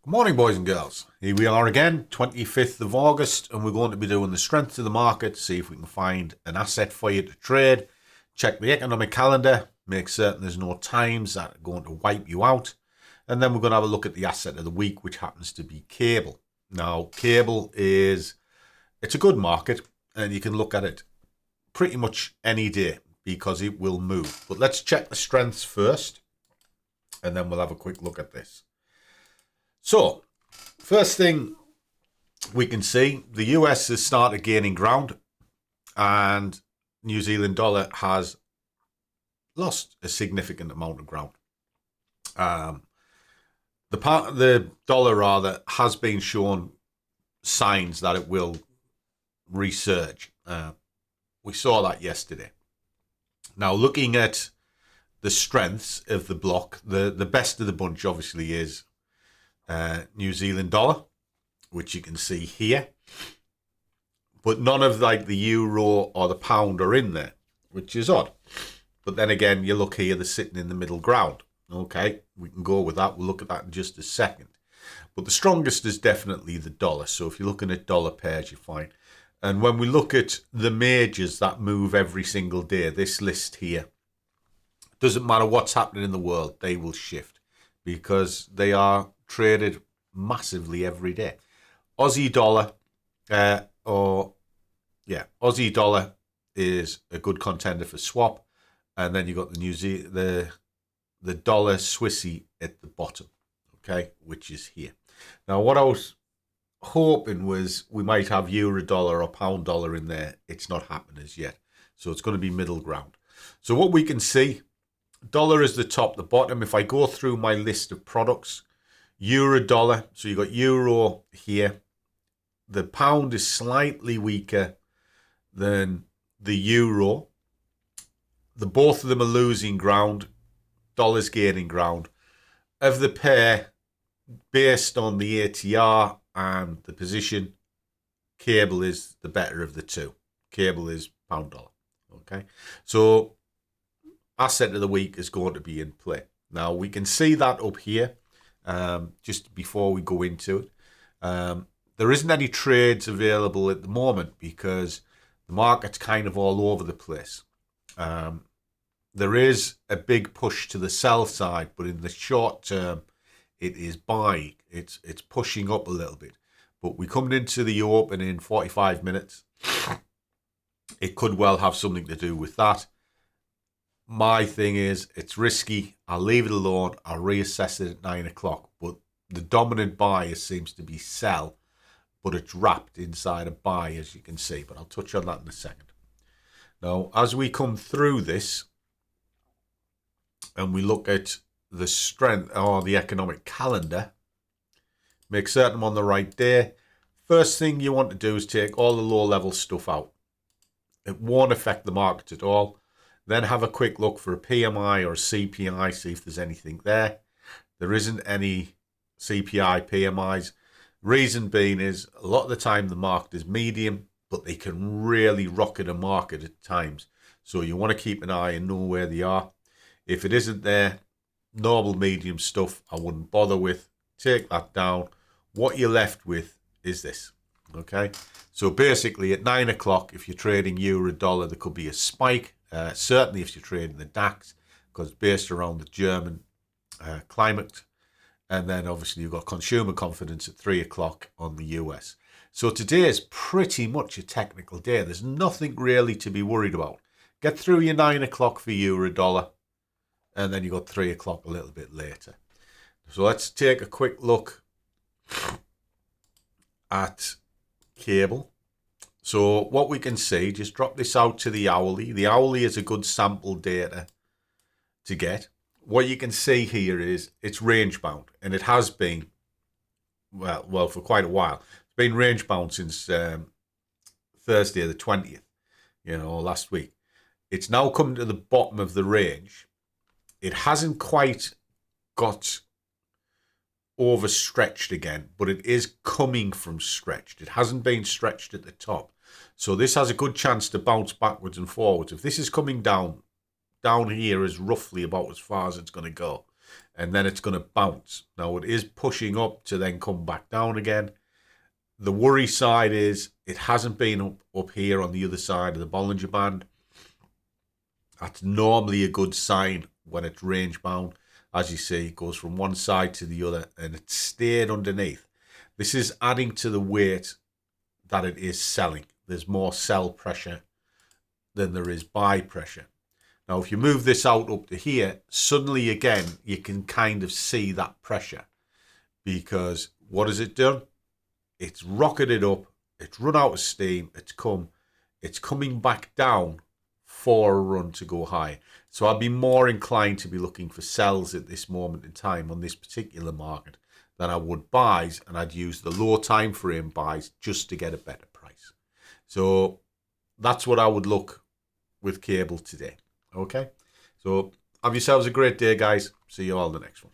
Good morning, boys and girls. Here we are again, 25th of August, and we're going to be doing the strength of the market, see if we can find an asset for you to trade, check the economic calendar, make certain there's no times that are going to wipe you out, and then we're going to have a look at the asset of the week, which happens to be cable. Now, cable it's a good market, and you can look at it pretty much any day because it will move. But let's check the strengths first, and then we'll have a quick look at this. So, first thing we can see, the US has started gaining ground and New Zealand dollar has lost a significant amount of ground. The dollar rather has been shown signs that it will resurge. We saw that yesterday. Now, looking at the strengths of the block, the best of the bunch obviously is New Zealand dollar, which you can see here, but none of like the euro or the pound are in there, which is odd. But then again, you look here, they're sitting in the middle ground. Okay, we can go with that. We'll look at that in just a second. But the strongest is definitely the dollar. So if you're looking at dollar pairs, you're fine. And when we look at the majors that move every single day, this list here, doesn't matter what's happening in the world, they will shift because they are traded massively every day. Aussie dollar, Aussie dollar is a good contender for swap, and then you got the dollar Swissy at the bottom, okay, which is here. Now, what I was hoping was we might have euro dollar or pound dollar in there. It's not happening as yet, so it's going to be middle ground. So what we can see, dollar is the top, the bottom. If I go through my list of products, euro dollar, so you got euro here. The pound is slightly weaker than the euro. Both of them are losing ground. Dollar's gaining ground. Of the pair, based on the ATR and the position, cable is the better of the two. Cable is pound dollar. Okay, so asset of the week is going to be in play. Now we can see that up here. Just before we go into it, there isn't any trades available at the moment because the market's kind of all over the place. There is a big push to the sell side, but in the short term, it is buying. It's pushing up a little bit. But we come into the open in 45 minutes. It could well have something to do with that. My thing is, it's risky. I'll leave it alone. I'll reassess it at 9 o'clock. But the dominant buy seems to be sell, but it's wrapped inside a buy, as you can see. But I'll touch on that in a second. Now, as we come through this and we look at the strength or the economic calendar, make certain I'm on the right day. First thing you want to do is take all the low-level stuff out. It won't affect the market at all. Then have a quick look for a PMI or a CPI, see if there's anything there. There isn't any CPI, PMIs. Reason being is a lot of the time the market is medium, but they can really rocket a market at times. So you want to keep an eye and know where they are. If it isn't there, normal medium stuff I wouldn't bother with. Take that down. What you're left with is this. Okay, so basically at 9 o'clock, if you're trading euro dollar, there could be a spike. Certainly if you're trading the DAX, because it's based around the German climate. And then obviously you've got consumer confidence at 3 o'clock on the US. So today is pretty much a technical day. There's nothing really to be worried about. Get through your 9 o'clock for euro dollar, and then you got 3 o'clock a little bit later. So let's take a quick look at cable. So what we can see, just drop this out to the hourly. The hourly is a good sample data to get. What you can see here is it's range bound, and it has been, well for quite a while. It's been range bound since Thursday the 20th, last week. It's now come to the bottom of the range. It hasn't quite got overstretched again, but it is coming from stretched. It hasn't been stretched at the top. So this has a good chance to bounce backwards and forwards. If this is coming down here is roughly about as far as it's going to go. and then it's going to bounce. Now it is pushing up to then come back down again. The worry side is it hasn't been up here on the other side of the Bollinger Band. That's normally a good sign when it's range bound. As you see, it goes from one side to the other and it stayed underneath. This is adding to the weight that it is selling. There's more sell pressure than there is buy pressure. Now, if you move this out up to here, suddenly again, you can kind of see that pressure, because what has it done? It's rocketed up, it's run out of steam, it's coming back down for a run to go high. So I'd be more inclined to be looking for sells at this moment in time on this particular market than I would buys, and I'd use the low time frame buys just to get a better price. So that's what I would look with cable today. Okay, so have yourselves a great day, guys. See you all in the next one.